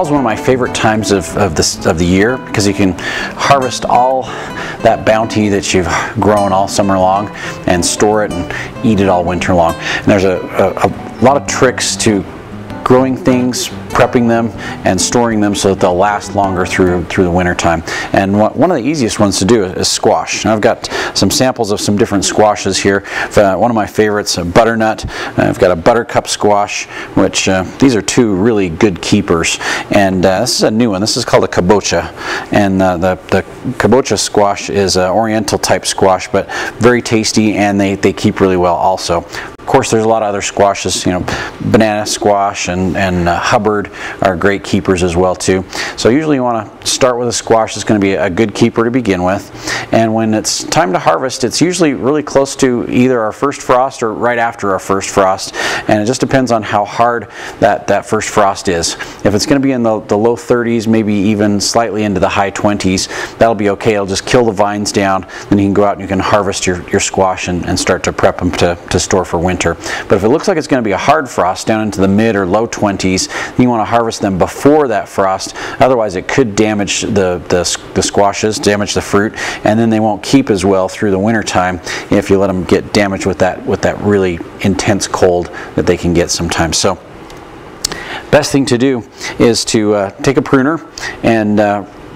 Fall is one of my favorite times of the year because you can harvest all that bounty that you've grown all summer long and store it and eat it all winter long. And there's a lot of tricks to growing things, prepping them, and storing them so that they'll last longer through the winter time. And one of the easiest ones to do is squash. And I've got some samples of some different squashes here. One of my favorites, a butternut. I've got a buttercup squash, which these are two really good keepers. And this is a new one. This is called a kabocha. And the kabocha squash is an oriental type squash, but very tasty, and they keep really well also. Of course, there's a lot of other squashes, you know, banana squash and Hubbard are great keepers as well too. So usually you want to start with a squash that's going to be a good keeper to begin with. And when it's time to harvest, it's usually really close to either our first frost or right after our first frost. And it just depends on how hard that first frost is. If it's going to be in the low 30s, maybe even slightly into the high 20s, that'll be okay. It'll just kill the vines down. Then you can go out and you can harvest your squash and start to prep them to store for winter. But if it looks like it's going to be a hard frost down into the mid or low 20s, then you want to harvest them before that frost. Otherwise, it could damage the squashes, damage the fruit, and then they won't keep as well through the winter time if you let them get damaged with that really intense cold that they can get sometimes. So, best thing to do is to take a pruner and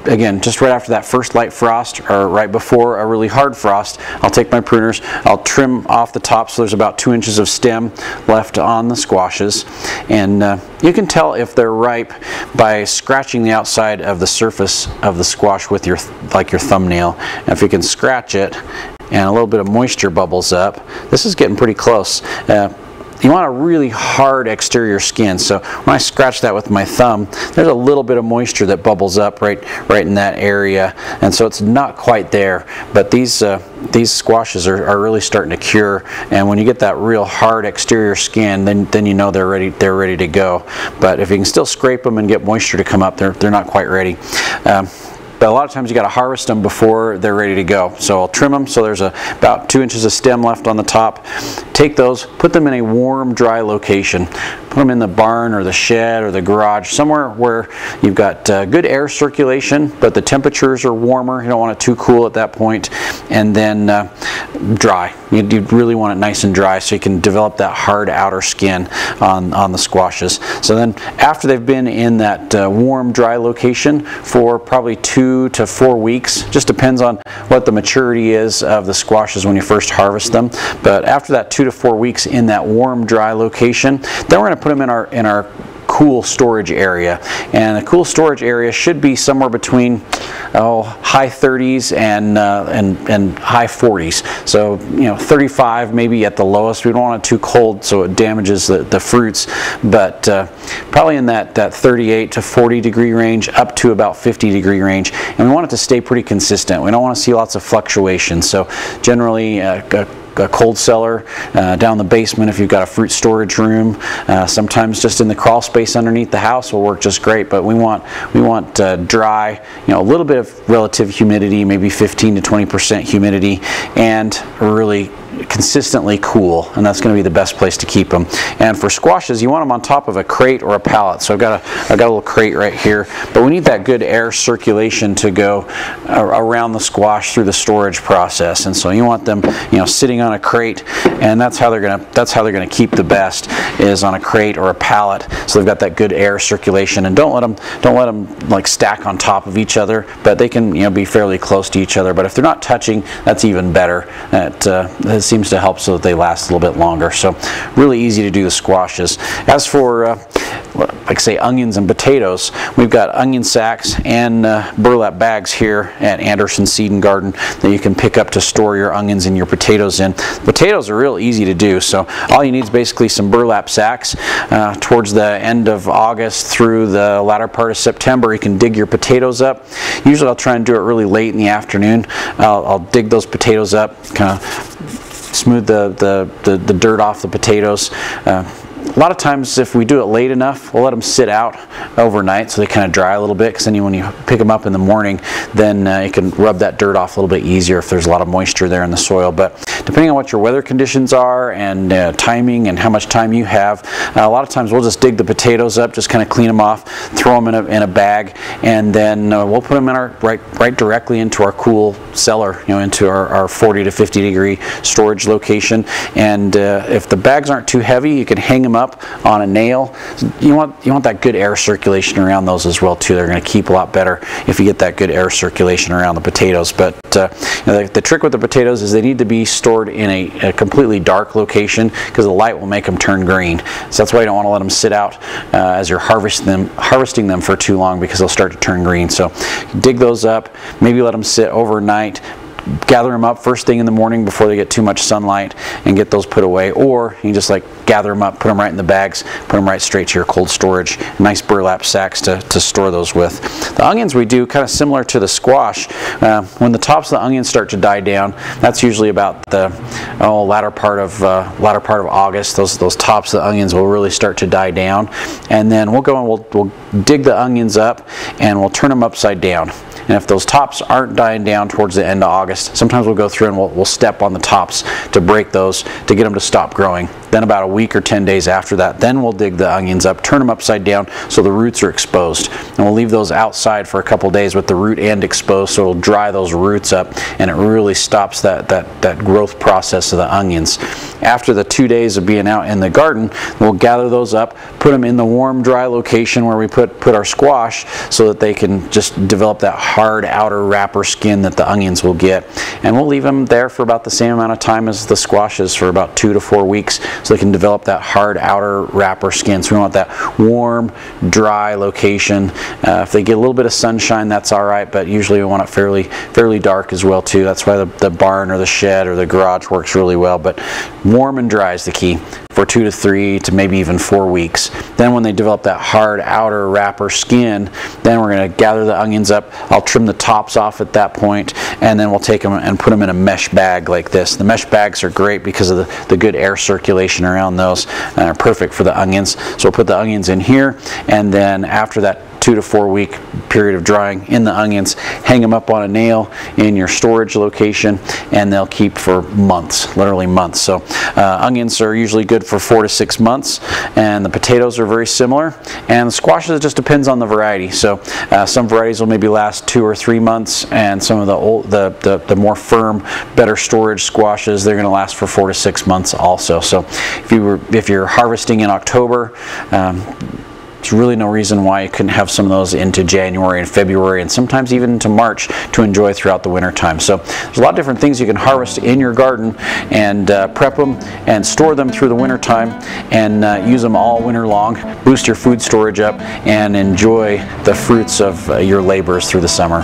again, just right after that first light frost or right before a really hard frost, I'll take my pruners, I'll trim off the top so there's about 2 inches of stem left on the squashes. And you can tell if they're ripe by scratching the outside of the surface of the squash with your thumbnail. And if you can scratch it and a little bit of moisture bubbles up, this is getting pretty close. You want a really hard exterior skin, so when I scratch that with my thumb, there's a little bit of moisture that bubbles up right in that area, and so it's not quite there. But these squashes are really starting to cure, and when you get that real hard exterior skin, then you know they're ready to go. But if you can still scrape them and get moisture to come up, they're not quite ready. But a lot of times you got to harvest them before they're ready to go. So I'll trim them so there's about 2 inches of stem left on the top. Take those, put them in a warm, dry location. Put them in the barn or the shed or the garage, somewhere where you've got good air circulation, but the temperatures are warmer. You don't want it too cool at that point. And then dry. You really want it nice and dry so you can develop that hard outer skin on the squashes. So then after they've been in that warm, dry location for probably 2 to 4 weeks, just depends on what the maturity is of the squashes when you first harvest them. But after that 2 to 4 weeks in that warm, dry location, then we're going to put them in our cool storage area. And the cool storage area should be somewhere between high 30s and high 40s. So 35 maybe at the lowest. We don't want it too cold so it damages the fruits, but probably in that 38 to 40 degree range up to about 50 degree range. And we want it to stay pretty consistent. We don't want to see lots of fluctuation. So generally a cold cellar down the basement if you've got a fruit storage room. Sometimes just in the crawl space underneath the house will work just great, but we want dry, a little bit of relative humidity, maybe 15 to 20% humidity, and really consistently cool, and that's going to be the best place to keep them. And for squashes, you want them on top of a crate or a pallet. So I've got a little crate right here, but we need that good air circulation to go around the squash through the storage process. And so you want them, sitting on a crate, and that's how they're going to keep the best, is on a crate or a pallet. So they've got that good air circulation, and don't let them like stack on top of each other, but they can be fairly close to each other. But if they're not touching, that's even better. That seems to help so that they last a little bit longer. So really easy to do the squashes. As for like say onions and potatoes, we've got onion sacks and burlap bags here at Anderson Seed and Garden that you can pick up to store your onions and your potatoes in. Potatoes are real easy to do, so all you need is basically some burlap sacks. Towards the end of August through the latter part of September, you can dig your potatoes up. Usually I'll try and do it really late in the afternoon. I'll dig those potatoes up, kind of smooth the dirt off the potatoes, a lot of times if we do it late enough, we'll let them sit out overnight so they kind of dry a little bit, because then when you pick them up in the morning, then you can rub that dirt off a little bit easier if there's a lot of moisture there in the soil. But depending on what your weather conditions are and timing and how much time you have, a lot of times we'll just dig the potatoes up, just kind of clean them off, throw them in a bag, and then we'll put them in our right directly into our cool cellar, into our 40 to 50 degree storage location. And if the bags aren't too heavy, you can hang them up on a nail. You want that good air circulation around those as well too. They're going to keep a lot better if you get that good air circulation around the potatoes. But the trick with the potatoes is they need to be stored in a completely dark location, because the light will make them turn green. So that's why you don't want to let them sit out as you're harvesting them for too long, because they'll start to turn green. So dig those up, maybe let them sit overnight, gather them up first thing in the morning before they get too much sunlight, and get those put away. Or you can just gather them up, put them right in the bags, put them right straight to your cold storage. Nice burlap sacks to store those with. The onions we do kind of similar to the squash. When the tops of the onions start to die down, that's usually about the latter part of August. Those tops of the onions will really start to die down, and then we'll go and we'll dig the onions up and we'll turn them upside down. And if those tops aren't dying down towards the end of August, sometimes we'll go through and we'll step on the tops to break those to get them to stop growing. Then about a week or 10 days after that, then we'll dig the onions up, turn them upside down so the roots are exposed. And we'll leave those outside for a couple days with the root end exposed, so it'll dry those roots up, and it really stops that growth process of the onions. After the 2 days of being out in the garden, we'll gather those up, put them in the warm, dry location where we put our squash, so that they can just develop that hard outer wrapper skin that the onions will get. And we'll leave them there for about the same amount of time as the squashes, for about 2 to 4 weeks, so they can develop that hard outer wrapper skin. So we want that warm, dry location. If they get a little bit of sunshine, that's all right, but usually we want it fairly dark as well too. That's why the barn or the shed or the garage works really well. But warm and dry is the key for 2 to 3 to maybe even 4 weeks. Then when they develop that hard outer wrapper skin, then we're going to gather the onions up. I'll trim the tops off at that point, and then we'll take them and put them in a mesh bag like this. The mesh bags are great because of the good air circulation around those, and are perfect for the onions. So we'll put the onions in here, and then after that 2 to 4 week period of drying in the onions, hang them up on a nail in your storage location, and they'll keep for months, literally months. So onions are usually good for 4 to 6 months, and the potatoes are very similar, and the squashes, it just depends on the variety. So some varieties will maybe last 2 or 3 months, and some of the more firm, better storage squashes, they're going to last for 4 to 6 months also. So if you're harvesting in October, there's really no reason why you couldn't have some of those into January and February, and sometimes even into March, to enjoy throughout the winter time. So there's a lot of different things you can harvest in your garden, and prep them and store them through the winter time, and use them all winter long. Boost your food storage up and enjoy the fruits of your labors through the summer.